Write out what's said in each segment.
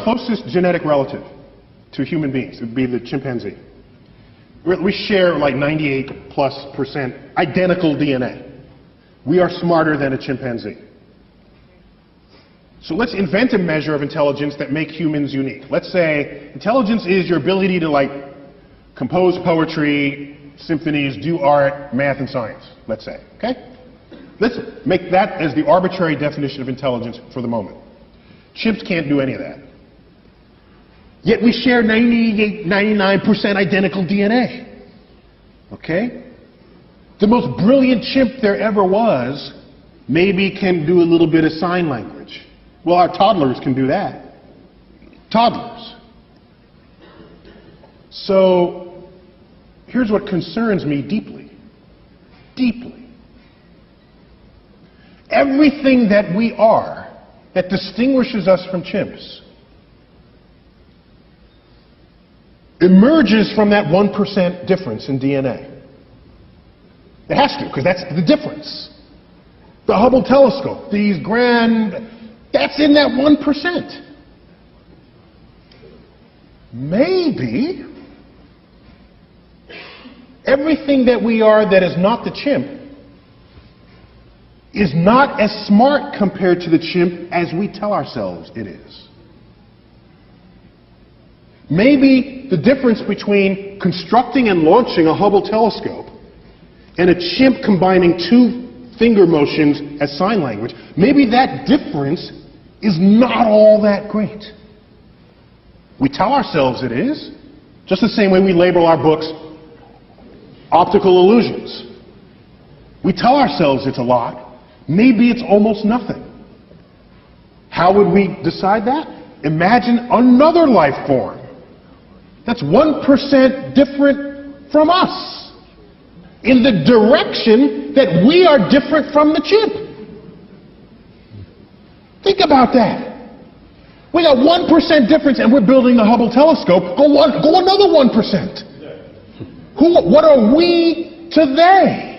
closest genetic relative to human beings? It would be the chimpanzee. We share like 98+% identical DNA. We are smarter than a chimpanzee. So let's invent a measure of intelligence that makes humans unique. Let's say intelligence is your ability to like compose poetry, symphonies, do art, math, and science, let's say, okay? Let's make that as the arbitrary definition of intelligence for the moment. Chimps can't do any of that. Yet we share 98, 99% identical DNA, okay? The most brilliant chimp there ever was maybe can do a little bit of sign language. Well, our toddlers can do that. Toddlers. So here's what concerns me deeply. Deeply. Everything that we are that distinguishes us from chimps emerges from that 1% difference in DNA. It has to, because that's the difference. The Hubble telescope, these that's in that 1%. Maybe everything that we are that is not the chimp is not as smart compared to the chimp as we tell ourselves it is. Maybe the difference between constructing and launching a Hubble telescope and a chimp combining two finger motions as sign language, maybe that difference is not all that great. We tell ourselves it is, just the same way we label our books optical illusions. We tell ourselves it's a lot. Maybe it's almost nothing. How would we decide that? Imagine another life form that's 1% different from us in the direction that we are different from the chimp. Think about that. We got 1% difference and we're building the Hubble telescope. Go another 1%. What are we to they?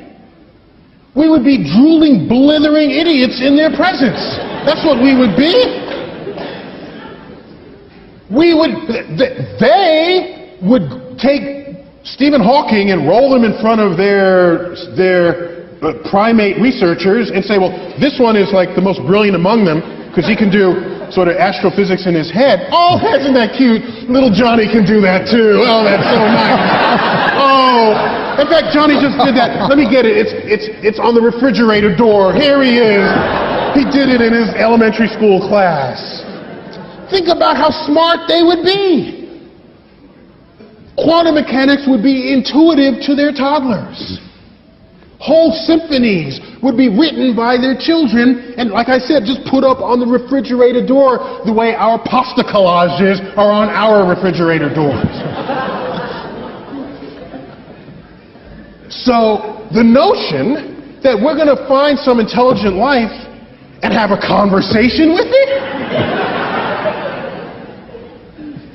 We would be drooling, blithering idiots in their presence. That's what we would be. They would take Stephen Hawking and roll him in front of their primate researchers and say, well, this one is like the most brilliant among them because he can do sort of astrophysics in his head. Oh, isn't that cute? Little Johnny can do that too. Oh, that's so nice. Oh, in fact, Johnny just did that. Let me get it. It's on the refrigerator door. Here he is. He did it in his elementary school class. Think about how smart they would be. Quantum mechanics would be intuitive to their toddlers. Whole symphonies would be written by their children and, like I said, just put up on the refrigerator door the way our pasta collages are on our refrigerator doors. So the notion that we're going to find some intelligent life and have a conversation with it?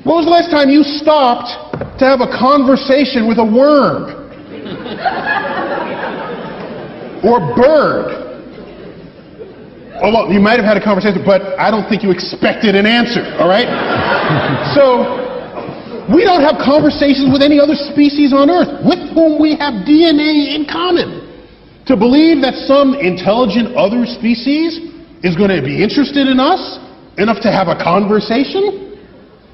When was the last time you stopped to have a conversation with a worm? Or bird? Oh, well, you might have had a conversation, but I don't think you expected an answer, all right? So, we don't have conversations with any other species on Earth with whom we have DNA in common. To believe that some intelligent other species is going to be interested in us enough to have a conversation?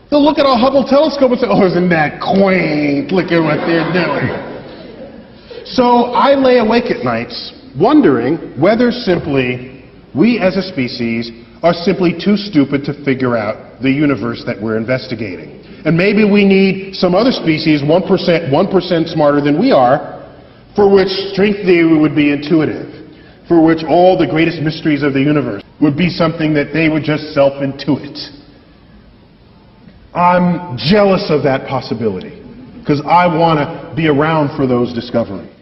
They'll look at our Hubble telescope and say, oh, isn't that quaint? Look at what they're doing. So I lay awake at nights wondering whether simply we as a species are simply too stupid to figure out the universe that we're investigating. And maybe we need some other species, 1% smarter than we are, for which string theory would be intuitive, for which all the greatest mysteries of the universe would be something that they would just self-intuit. I'm jealous of that possibility, because I want to be around for those discoveries.